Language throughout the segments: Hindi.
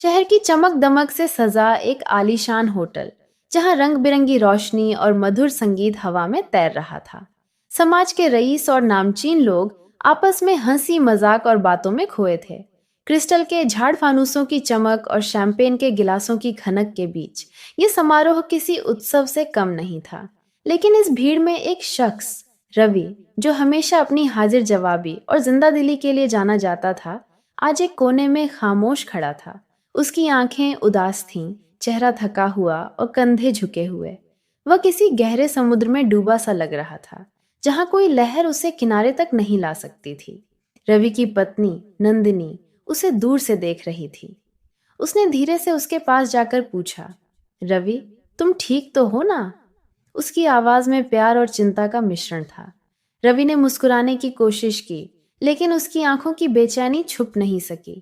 शहर की चमक दमक से सजा एक आलीशान होटल, जहां रंग बिरंगी रोशनी और मधुर संगीत हवा में तैर रहा था। समाज के रईस और नामचीन लोग आपस में हंसी मजाक और बातों में खोए थे। क्रिस्टल के झाड़ फानूसों की चमक और शैंपेन के गिलासों की खनक के बीच ये समारोह किसी उत्सव से कम नहीं था। लेकिन इस भीड़ में एक शख्स, रवि, जो हमेशा अपनी हाजिर जवाबी और जिंदा दिली के लिए जाना जाता था, आज एक कोने में खामोश खड़ा था। उसकी आंखें उदास थीं, चेहरा थका हुआ और कंधे झुके हुए। वह किसी गहरे समुद्र में डूबा सा लग रहा था, जहां कोई लहर उसे किनारे तक नहीं ला सकती थी। रवि की पत्नी नंदिनी उसे दूर से देख रही थी। उसने धीरे से उसके पास जाकर पूछा, रवि, तुम ठीक तो हो ना? उसकी आवाज में प्यार और चिंता का मिश्रण था। रवि ने मुस्कुराने की कोशिश की, लेकिन उसकी आंखों की बेचैनी छुप नहीं सकी।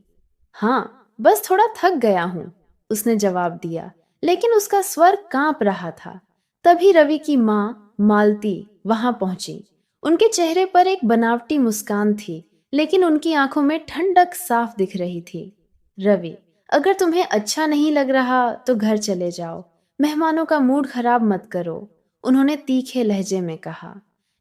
हाँ, बस थोड़ा थक गया हूं, उसने जवाब दिया, लेकिन उसका स्वर कांप रहा था। तभी रवि की माँ मालती वहां पहुंची। उनके चेहरे पर एक बनावटी मुस्कान थी, लेकिन उनकी आंखों में ठंडक साफ दिख रही थी। रवि, अगर तुम्हें अच्छा नहीं लग रहा तो घर चले जाओ। मेहमानों का मूड खराब मत करो, उन्होंने तीखे लहजे में कहा।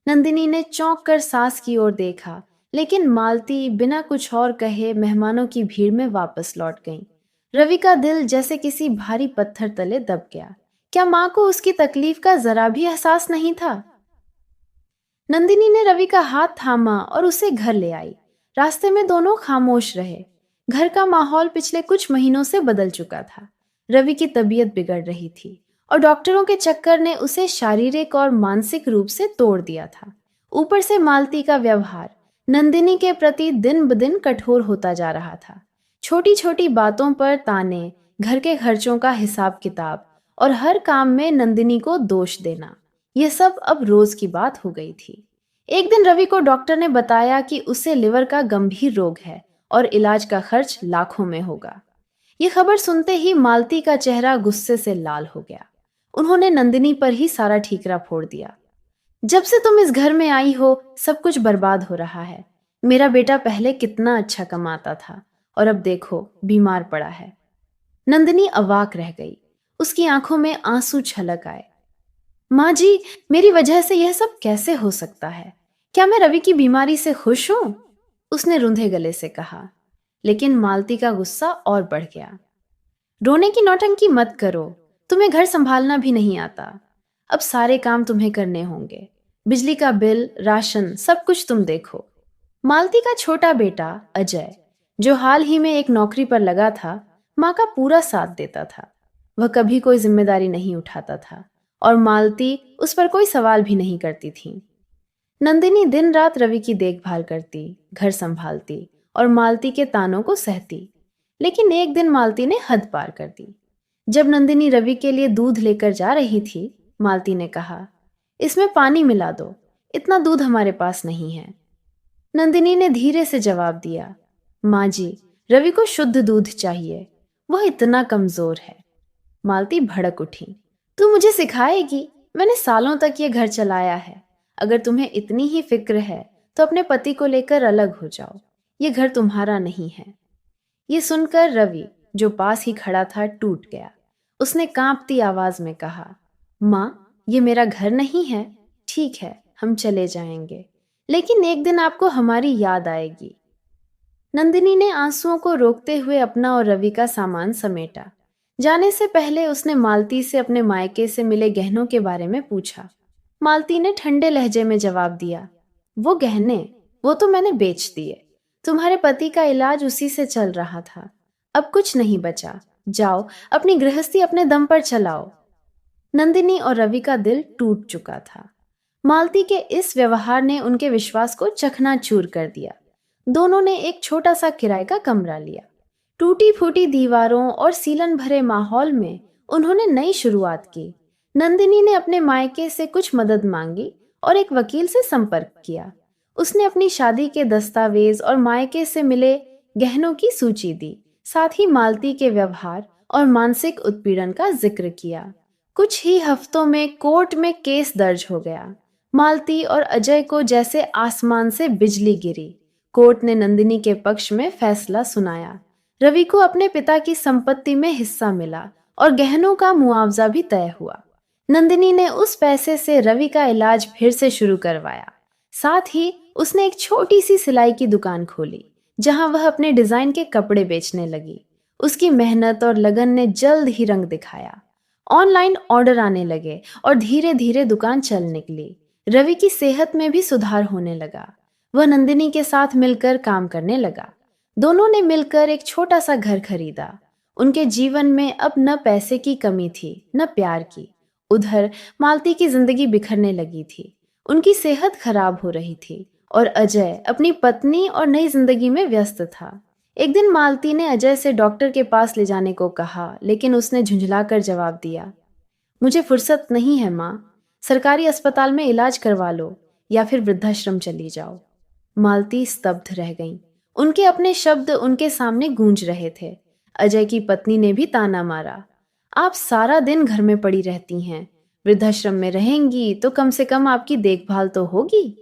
नंदिनी ने चौंक कर सास की ओर देखा, लेकिन मालती बिना कुछ और कहे मेहमानों की भीड़ में वापस लौट गईं। रवि का दिल जैसे किसी भारी पत्थर तले दब गया। क्या माँ को उसकी तकलीफ का जरा भी एहसास नहीं था? नंदिनी ने रवि का हाथ थामा और उसे घर ले आई। रास्ते में दोनों खामोश रहे। घर का माहौल पिछले कुछ महीनों से बदल चुका था। रवि की तबीयत बिगड़ रही थी और डॉक्टरों के चक्कर ने उसे शारीरिक और मानसिक रूप से तोड़ दिया था। ऊपर से मालती का व्यवहार नंदिनी के प्रति दिन ब दिन कठोर होता जा रहा था। छोटी छोटी बातों पर ताने, घर के खर्चों का हिसाब किताब और हर काम में नंदिनी को दोष देना, यह सब अब रोज की बात हो गई थी। एक दिन रवि को डॉक्टर ने बताया कि उसे लिवर का गंभीर रोग है और इलाज का खर्च लाखों में होगा। ये खबर सुनते ही मालती का चेहरा गुस्से से लाल हो गया। उन्होंने नंदिनी पर ही सारा ठीकरा फोड़ दिया। जब से तुम इस घर में आई हो, सब कुछ बर्बाद हो रहा है। मेरा बेटा पहले कितना अच्छा कमाता था और अब देखो, बीमार पड़ा है। नंदिनी अवाक रह गई। उसकी आंखों में आंसू छलक आए। माँ जी, मेरी वजह से यह सब कैसे हो सकता है? क्या मैं रवि की बीमारी से खुश हूं? उसने रुंधे गले से कहा। लेकिन मालती का गुस्सा और बढ़ गया। रोने की नौटंकी मत करो, तुम्हें घर संभालना भी नहीं आता। अब सारे काम तुम्हें करने होंगे। बिजली का बिल, राशन, सब कुछ तुम देखो। मालती का छोटा बेटा अजय, जो हाल ही में एक नौकरी पर लगा था, माँ का पूरा साथ देता था। वह कभी कोई जिम्मेदारी नहीं उठाता था और मालती उस पर कोई सवाल भी नहीं करती थी। नंदिनी दिन रात रवि की देखभाल करती, घर संभालती और मालती के तानों को सहती। लेकिन एक दिन मालती ने हद पार कर दी। जब नंदिनी रवि के लिए दूध लेकर जा रही थी, मालती ने कहा, इसमें पानी मिला दो, इतना दूध हमारे पास नहीं है। नंदिनी ने धीरे से जवाब दिया, माँ जी, रवि को शुद्ध दूध चाहिए, वह इतना कमजोर है। मालती भड़क उठी, तू मुझे सिखाएगी? मैंने सालों तक ये घर चलाया है। अगर तुम्हें इतनी ही फिक्र है तो अपने पति को लेकर अलग हो जाओ, ये घर तुम्हारा नहीं है। ये सुनकर रवि, जो पास ही खड़ा था, टूट गया। उसने कांपती आवाज में कहा, माँ, ये मेरा घर नहीं है। ठीक है, हम चले जाएंगे, लेकिन एक दिन आपको हमारी याद आएगी। नंदिनी ने आंसुओं को रोकते हुए अपना और रवि का सामान समेटा। जाने से पहले उसने मालती से अपने मायके से मिले गहनों के बारे में पूछा। मालती ने ठंडे लहजे में जवाब दिया, वो गहने, वो तो मैंने बेच दिए। तुम्हारे पति का इलाज उसी से चल रहा था। अब कुछ नहीं बचा। जाओ, अपनी गृहस्थी अपने दम पर चलाओ। नंदिनी और रवि का दिल टूट चुका था। मालती के इस व्यवहार ने उनके विश्वास को चकनाचूर कर दिया। दोनों ने एक छोटा सा किराए का कमरा लिया। टूटी फूटी दीवारों और सीलन भरे माहौल में उन्होंने नई शुरुआत की। नंदिनी ने अपने मायके से कुछ मदद मांगी और एक वकील से संपर्क किया। उसने अपनी शादी के दस्तावेज और मायके से मिले गहनों की सूची दी। साथ ही मालती के व्यवहार और मानसिक उत्पीड़न का जिक्र किया। कुछ ही हफ्तों में कोर्ट में केस दर्ज हो गया। मालती और अजय को जैसे आसमान से बिजली गिरी। कोर्ट ने नंदिनी के पक्ष में फैसला सुनाया। रवि को अपने पिता की संपत्ति में हिस्सा मिला और गहनों का मुआवजा भी तय हुआ। नंदिनी ने उस पैसे से रवि का इलाज फिर से शुरू करवाया। साथ ही उसने एक छोटी सी सिलाई की दुकान खोली, जहां वह अपने डिजाइन के कपड़े बेचने लगी। उसकी मेहनत और लगन ने जल्द ही रंग दिखाया। ऑनलाइन ऑर्डर आने लगे और धीरे धीरे दुकान चल निकली। रवि की सेहत में भी सुधार होने लगा। वह नंदिनी के साथ मिलकर काम करने लगा। दोनों ने मिलकर एक छोटा सा घर खरीदा। उनके जीवन में अब न पैसे की कमी थी, न प्यार की। उधर मालती की जिंदगी बिखरने लगी थी। उनकी सेहत खराब हो रही थी और अजय अपनी पत्नी और नई जिंदगी में व्यस्त था। एक दिन मालती ने अजय से डॉक्टर के पास ले जाने को कहा, लेकिन उसने झुंझलाकर जवाब दिया, मुझे फुर्सत नहीं है माँ। सरकारी अस्पताल में इलाज करवा लो या फिर वृद्धाश्रम चली जाओ। मालती स्तब्ध रह गईं। उनके अपने शब्द उनके सामने गूंज रहे थे। अजय की पत्नी ने भी ताना मारा, आप सारा दिन घर में पड़ी रहती हैं, वृद्धाश्रम में रहेंगी तो कम से कम आपकी देखभाल तो होगी।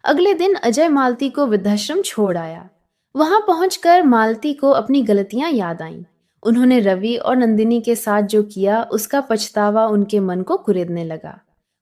अगले दिन अजय मालती को वृद्धाश्रम छोड़ आया। वहां पहुंचकर मालती को अपनी गलतियां याद आईं। उन्होंने रवि और नंदिनी के साथ जो किया उसका पछतावा उनके मन को कुरेदने लगा।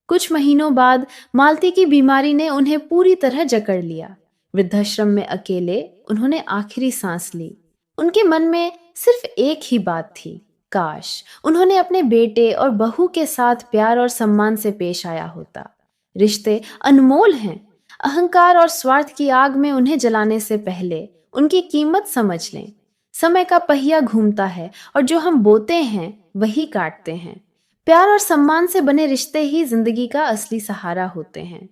कुछ महीनों बाद मालती की बीमारी ने उन्हें पूरी तरह जकड़ लिया। वृद्धाश्रम में अकेले उन्होंने आखिरी सांस ली। उनके मन में सिर्फ एक ही बात थी, काश उन्होंने अपने बेटे और बहू के साथ प्यार और सम्मान से पेश आया होता। रिश्ते अनमोल हैं। अहंकार और स्वार्थ की आग में उन्हें जलाने से पहले उनकी कीमत समझ लें। समय का पहिया घूमता है और जो हम बोते हैं वही काटते हैं। प्यार और सम्मान से बने रिश्ते ही जिंदगी का असली सहारा होते हैं।